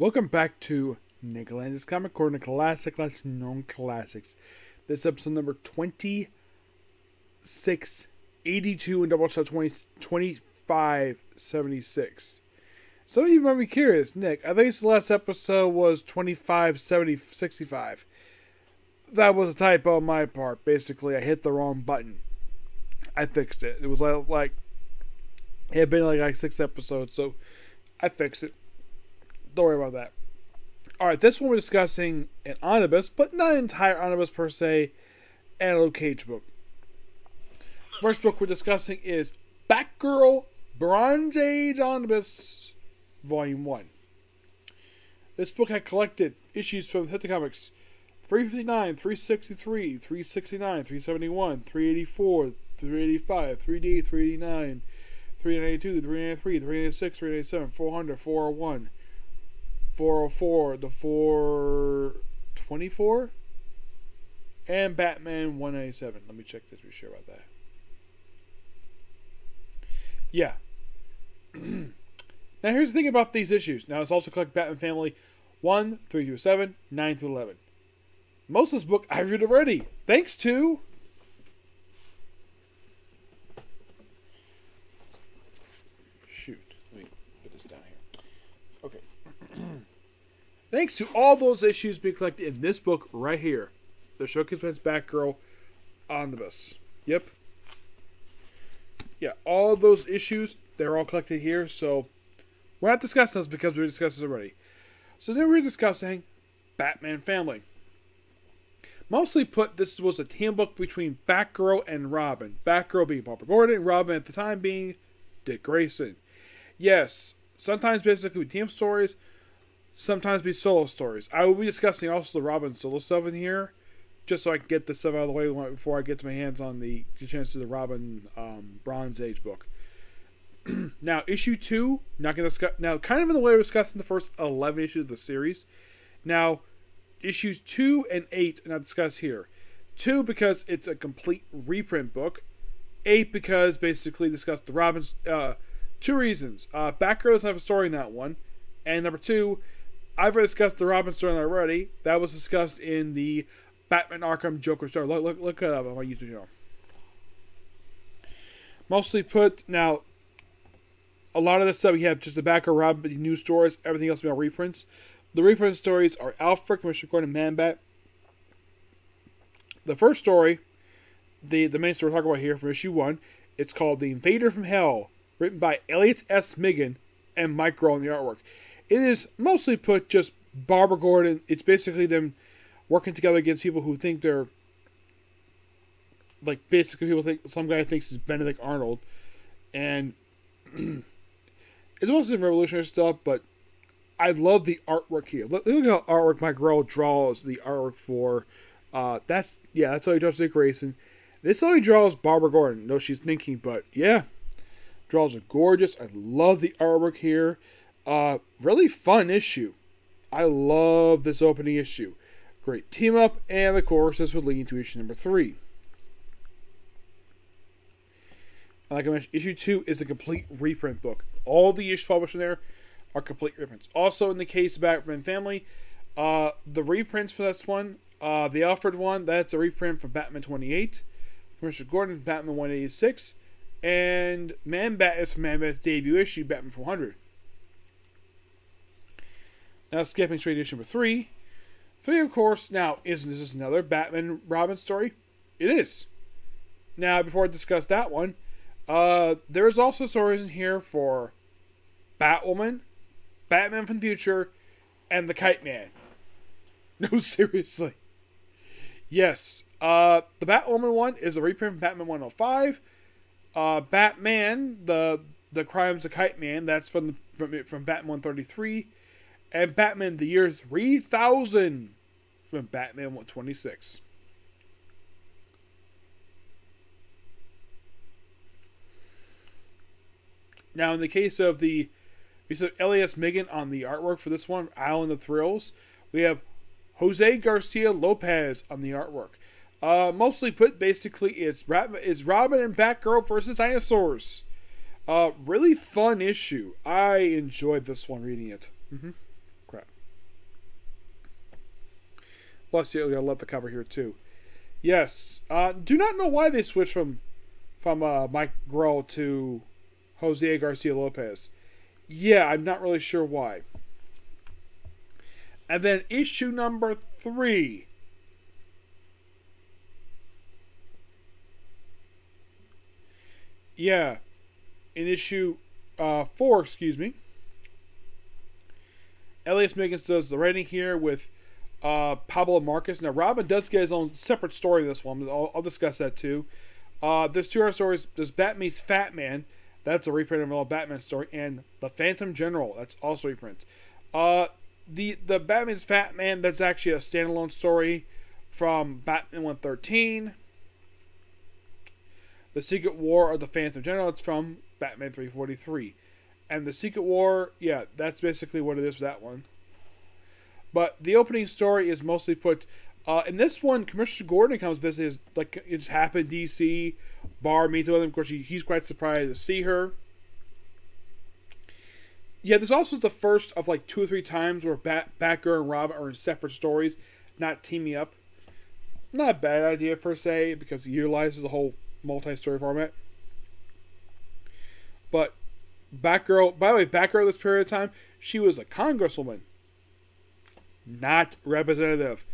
Welcome back to Lenz's Comic Corner, classic, less known classics. This episode number 2682 and Doubleshot 2576. Some of you might be curious, Nick, I think the last episode was 2565. That was a typo on my part. Basically, I hit the wrong button. I fixed it. It was like it had been like 6 episodes, so I fixed it. Don't worry about that. Alright, this one we're discussing an omnibus, but not an entire omnibus per se, and a Luke Cage book. First book we're discussing is Batgirl Bronze Age Omnibus, Volume 1. This book had collected issues from Hit the Comics 359, 363, 369, 371, 384, 385, 3D, 389, 392, 393, 396, 397, 400, 401, 404, the 424, and Batman 197. Let me check this to be sure about that. Yeah. Now here's the thing about these issues. Now it's also collect Batman Family 1 through 7, 9 through 11. Most of this book I read already, thanks to thanks to all those issues being collected in this book right here. The Showcase Ben's Batgirl Omnibus. Yep. Yeah, all those issues, they're all collected here, so we're not discussing those because we discussed this already. So then we're discussing Batman Family. Mostly put, this was a team book between Batgirl and Robin. Batgirl being Barbara Gordon, and Robin at the time being Dick Grayson. Yes, sometimes basically team stories, sometimes be solo stories. I will be discussing also the Robin solo stuff in here, just so I can get this stuff out of the way before I get to my hands on the chance to the Robin Bronze Age book. Now, issue 2, not going to discuss. Now, kind of in the way we're discussing the first 11 issues of the series. Now, issues 2 and 8 are not discussed here. 2 because it's a complete reprint book. 8 because basically discuss the Robin's. 2 reasons. Batgirl doesn't have a story in that one, and number 2. I've already discussed the Robin story already. That was discussed in the Batman Arkham Joker story. Look it up on my YouTube channel. Mostly put, now, a lot of this stuff, we have just the Batgirl, Robin, new stories. Everything else will be on reprints. The reprint stories are Alfred, Commissioner Gordon, Man-Bat. The first story, the main story we're talking about here from issue 1, it's called The Invader from Hell, written by Elliot S. Migan and Mike Grohl in the artwork. It is mostly put just Barbara Gordon. It's basically them working together against people who think they're, like, basically people think, some guy thinks it's Benedict Arnold. And it's mostly some revolutionary stuff, but I love the artwork here. Look at how artwork Mike Grohl draws the artwork for, that's how he draws Dick Grayson. This is how he draws Barbara Gordon. No, she's thinking, but yeah. Draws are gorgeous. I love the artwork here. Really fun issue. I love this opening issue. Great team up, and of course this would lead to issue number 3. Like I mentioned, issue 2 is a complete reprint book. All the issues published in there are complete reprints. Also, in the case of Batman Family, the reprints for this one, the Alfred one, that's a reprint from Batman 28, Commissioner Gordon, Batman 186, and Man-Bat is from Man-Bat's debut issue, Batman 400. Now, skipping straight to issue number 3. 3, of course, now, isn't this another Batman Robin story? It is. Now, before I discuss that one, there's also stories in here for Batwoman, Batman from the Future, and the Kite Man. No, seriously. Yes, the Batwoman one is a reprint from Batman 105. Batman, the Crimes of Kite Man, that's from Batman 133. And Batman the Year 3000 from Batman 126. Now, in the case of we said Elias Migan on the artwork for this one, Island of Thrills. We have Jose Garcia Lopez on the artwork. Mostly put, basically, it's Robin and Batgirl versus dinosaurs. Really fun issue. I enjoyed this one reading it. Crap. Plus, I love the cover here too. Yes. Do not know why they switched from Mike Grohl to Jose Garcia Lopez. Yeah, I'm not really sure why. And then issue number 3. Yeah. In issue 4, excuse me. Elias Miggins does the writing here with Pablo Marquez. Now, Robin does get his own separate story in this one. I'll discuss that too. There's 2 other stories. There's Bat Meets Fat Man. That's a reprint of an old Batman story. And The Phantom General. That's also a reprint. The Bat Meets Fat Man, that's actually a standalone story from Batman 113. The Secret War of the Phantom General, it's from Batman 343. And the Secret War, yeah, that's basically what it is for that one. But the opening story is mostly put... in this one, Commissioner Gordon comes basically as, like, it's happened DC. Barr meets with him. Of course, he's quite surprised to see her. Yeah, this also is the first of, like, 2 or 3 times where Batgirl and Robin are in separate stories, not teaming up. Not a bad idea, per se, because it utilizes the whole multi-story format. But Batgirl, by the way, Batgirl this period of time, she was a congresswoman, not representative.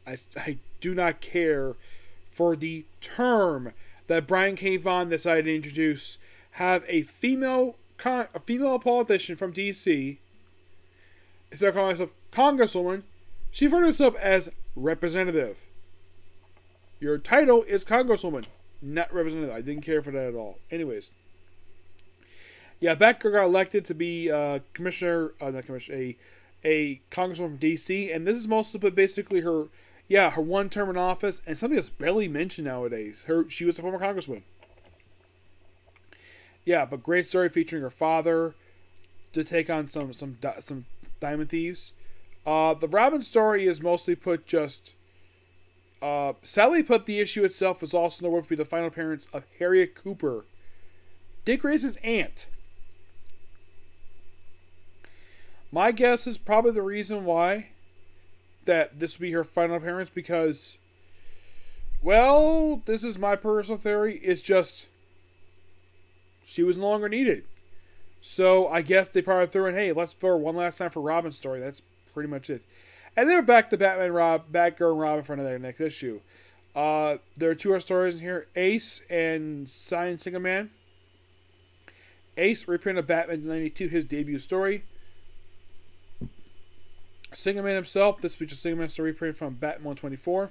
I do not care for the term that Brian K. Vaughan decided to introduce. Have a female politician from DC, instead of calling herself congresswoman, she referred to herself as representative. Your title is congresswoman, not representative. I didn't care for that at all. Anyways. Yeah, Batgirl got elected to be a congresswoman from DC, and this is mostly but basically her one term in office, and something that's barely mentioned nowadays. She was a former congresswoman. Yeah, but great story featuring her father to take on some diamond thieves. The Robin story is mostly put just... sadly put, the issue itself is also in the work to be the final appearance of Harriet Cooper, Dick Grayson's aunt. My guess is probably the reason why that this will be her final appearance, because, well, this is my personal theory, it's just she was no longer needed. So I guess they probably threw in, hey, let's throw her one last time for Robin's story. That's pretty much it. And then we're back to Batgirl and Robin for another next issue. There are 2 other stories in here, Ace and Sign Single Man. Ace, reprint of Batman 92, his debut story. Single Man himself, this features Single Man story reprint from Batman 124.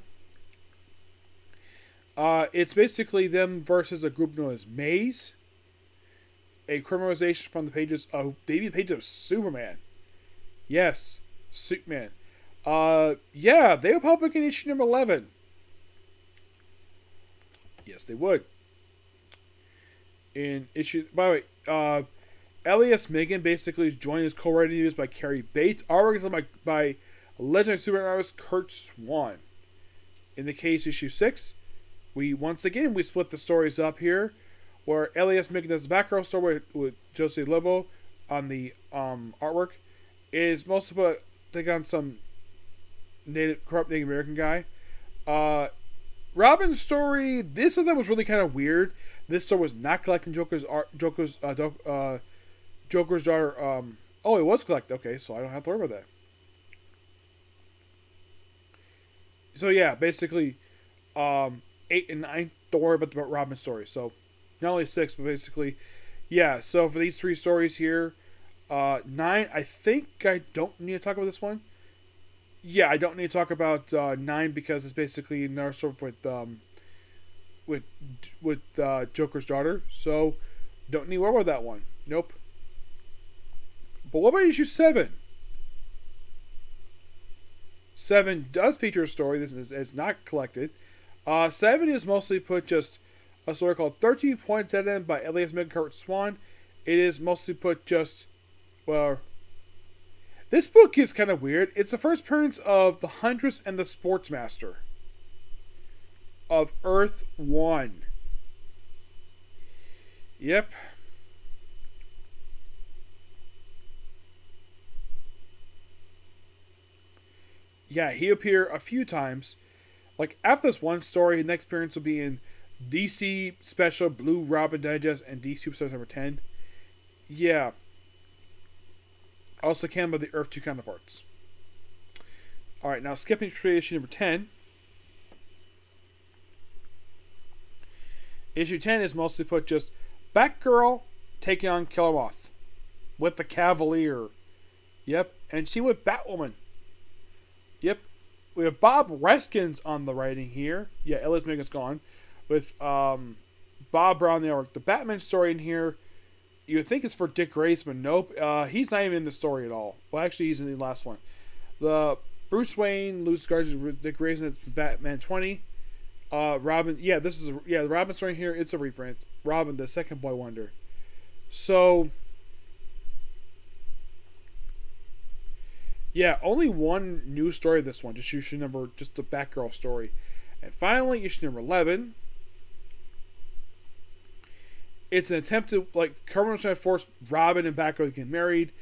It's basically them versus a group known as Maze. A criminalization from the pages of debut pages of Superman. Yes, Superman. Yeah, they would public in issue number 11. Yes, they would. In issue, by the way, Elias Megan basically is joined as co-writing news by Carrie Bates. Artwork is by legendary Superman artist Kurt Swan. In the case issue 6, we split the stories up here, where Elias Megan does the Batgirl story with Jose Lobo on the artwork. It is mostly about take on some corrupt Native American guy. Robin's story, this of them was really kind of weird. This story was not collecting Joker's daughter. Oh, it was collected. Okay, so I don't have to worry about that. So yeah, basically, 8 and 9. Don't worry about the Robin story. So not only 6, but basically, yeah. So for these 3 stories here, 9. I think I don't need to talk about this one. Yeah, I don't need to talk about 9 because it's basically another story with Joker's daughter. So don't need to worry about that one. Nope. But what about issue 7? 7 does feature a story. This is not collected. 7 is mostly put just a story called 13 Points at End by Elias Megan Kurt Swan. It is mostly put just, well, this book is kind of weird. It's the first appearance of the Huntress and the Sportsmaster of Earth 1. Yep. Yeah, he appeared a few times. Like, after this one story, his next appearance will be in DC Special Blue Robin Digest and DC Superstars number 10. Yeah. Also came by the Earth 2 counterparts. Alright, now skipping to issue number 10. Issue 10 is mostly put just Batgirl taking on Killer Moth with the Cavalier. Yep, and she with Batwoman. Yep, we have Bob Reskins on the writing here. Yeah, Ellis Megan's gone. With Bob Brown the artwork. The Batman story in here, you would think it's for Dick Grayson, but nope. He's not even in the story at all. Well, actually, he's in the last one. The Bruce Wayne, Lucius Guardians with Dick Grayson, it's Batman 20. Robin, yeah, this is the Robin story here. It's a reprint. Robin, the second Boy Wonder. So, yeah, only one new story of this one. Just issue number, just the Batgirl story. And finally, issue number 11. It's an attempt to, like, Carmen's trying to force Robin and Batgirl to get married.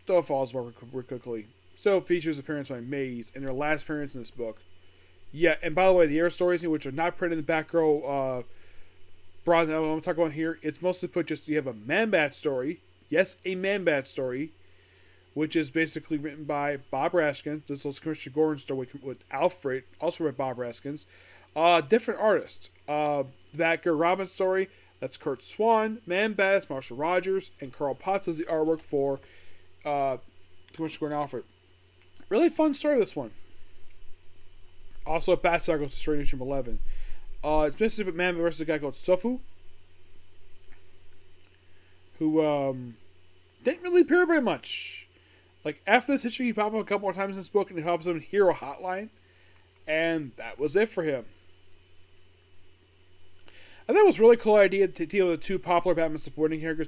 Though it falls apart quickly. Still features appearance by Maze in their last appearance in this book. Yeah, and by the way, the air stories, which are not printed in the Batgirl bronze, I'm talking about here, it's mostly put just, you have a Man-Bat story. Yes, a Man-Bat story. Which is basically written by Bob Raskins. This is Commissioner Gordon's story with Alfred, also by Bob Raskins. Different artists. Batgirl Robin story, that's Kurt Swan. Man-Bat, Marshall Rogers, and Carl Potts does the artwork for Commissioner Gordon Alfred. Really fun story, this one. Also, Batgirl goes to straight issue 11. It's basically Man-Bat versus a guy called Sofu, who didn't really appear very much. Like, after this issue, he popped up a couple more times in this book, and he pops up in Hero Hotline, and that was it for him. I think it was a really cool idea to deal with the two popular Batman supporting characters,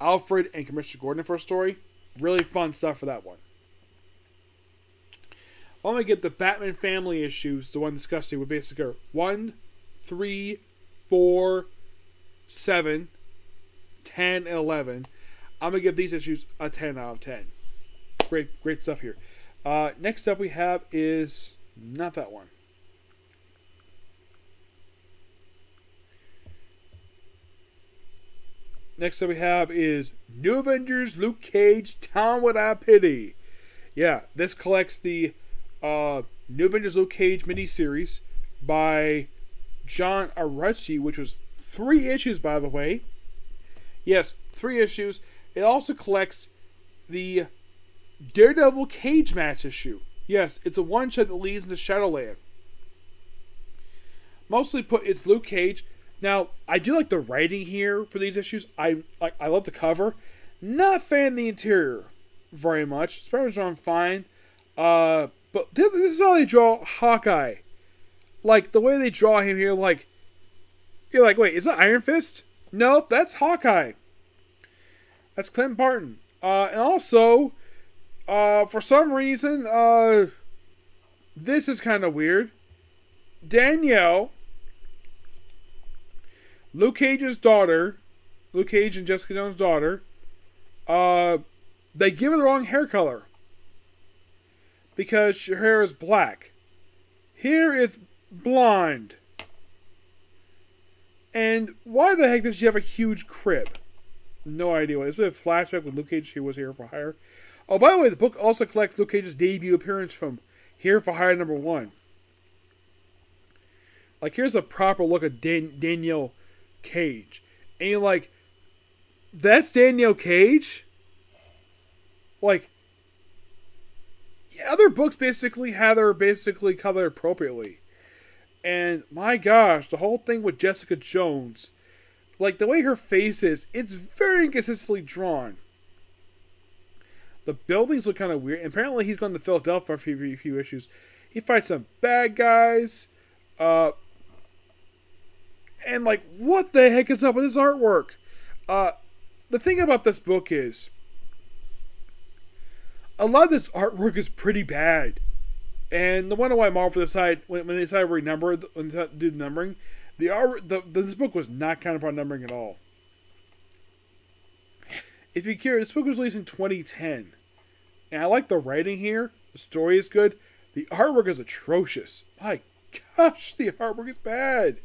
Alfred and Commissioner Gordon, for a story. Really fun stuff for that one. I'm going to get the Batman family issues, the one discussed here, would basically go 1, 3, 4, 7, 10, and 11. I'm going to give these issues a 10 out of 10. Great stuff here. Next up we have is not that one. Next up we have is New Avengers, Luke Cage, Town Without Pity. Yeah, this collects the New Avengers Luke Cage miniseries by John Aracci, which was 3 issues, by the way. Yes, 3 issues. It also collects the Daredevil Cage match issue. Yes, it's a one-shot that leads into Shadowland. Mostly put, it's Luke Cage. Now, I do like the writing here for these issues. I love the cover. Not a fan of the interior very much. Spider-Man's drawn fine. But this is how they draw Hawkeye. Like, the way they draw him here, like, you're like, wait, is that Iron Fist? Nope, that's Hawkeye. That's Clint Barton. And also, for some reason, this is kind of weird. Danielle, Luke Cage's daughter, Luke Cage and Jessica Jones' daughter, they give her the wrong hair color. Because her hair is black. Here it's blonde. And why the heck does she have a huge crib? No idea why. This was a flashback when Luke Cage was here for hire. Oh, by the way, the book also collects Luke Cage's debut appearance from Here for Hire #1. Like, here's a proper look at Danielle Cage. And you're like, that's Danielle Cage? Like, yeah, other books basically had her basically colored appropriately. And my gosh, the whole thing with Jessica Jones, like the way her face is, it's very inconsistently drawn. The buildings look kind of weird. And apparently he's going to Philadelphia for a few issues. He fights some bad guys. And like, what the heck is up with his artwork? The thing about this book is, a lot of this artwork is pretty bad. And the wonder why Marvel decided, when they decided to renumber, when they decided to do the numbering, this book was not kind of about numbering at all. If you're curious, this book was released in 2010. And I like the writing here. The story is good. The artwork is atrocious. My gosh, the artwork is bad.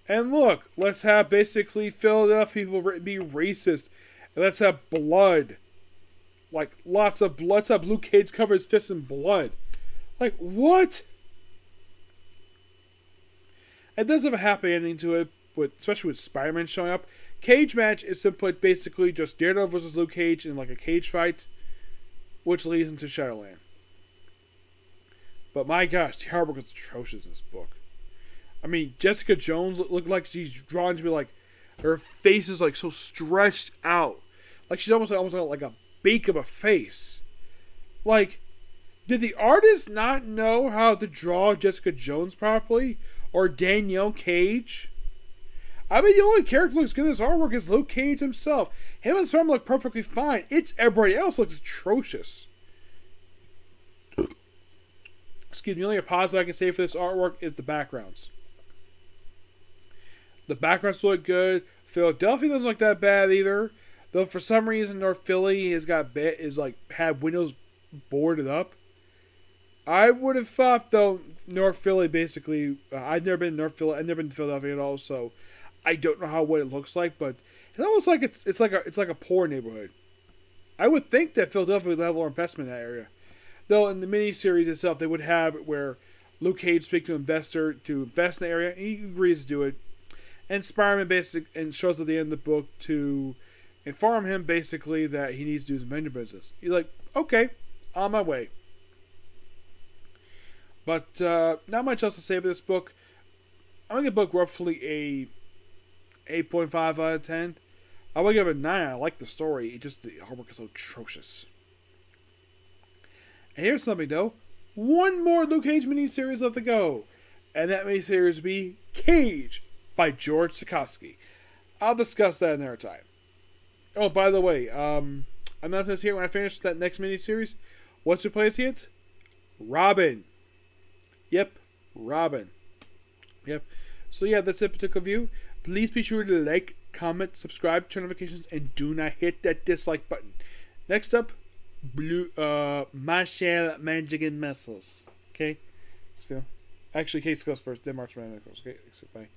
And look, let's have basically Philadelphia people be racist. And let's have blood. Like, lots of blood. Let's have Luke Cage cover his fists in blood. Like, what? It does have a happy ending to it, especially with Spider-Man showing up. Cage match is simply basically just Daredevil versus Luke Cage in like a cage fight, which leads into Shadowland. But my gosh, the artwork is atrocious in this book. I mean, Jessica Jones looked like she's drawn to be like, her face is like so stretched out, like she's almost like a beak of a face. Like, did the artist not know how to draw Jessica Jones properly, or Danielle Cage? I mean, the only character that looks good in this artwork is Luke Cage himself. Him and Spider-Man look perfectly fine. It's everybody else looks atrocious. Excuse me, the only positive I can say for this artwork is the backgrounds. The backgrounds look good. Philadelphia doesn't look that bad either. Though for some reason North Philly had windows boarded up. I would have thought though North Philly basically. I've never been to North Philly. I've never been to Philadelphia at all, so I don't know what it looks like. But it's almost like it's like a poor neighborhood. I would think that Philadelphia would have more investment in that area. Though in the miniseries itself, they would have it where Luke Cage speaks to an investor to invest in the area, and he agrees to do it. And Spider-Man shows at the end of the book to inform him basically that he needs to do his Avenger business. He's like, okay, on my way. But not much else to say about this book. I'm going to give the book roughly a 8.5 out of 10. I would give it a 9. I like the story. The artwork is so atrocious. And here's something though. One more Luke Cage miniseries left to go. And that miniseries would be Cage by George Sikorsky. I'll discuss that another time. Oh, by the way, I'm not this here when I finish that next miniseries. What's replacing it? Robin. Yep, Robin. Yep. So yeah, that's it, particular view. Please be sure to like, comment, subscribe, turn notifications, and do not hit that dislike button. Next up, Marshall Magic and Missiles. Okay? Let's go. Actually, Case goes first, then Marshall Magic goes. Okay, bye.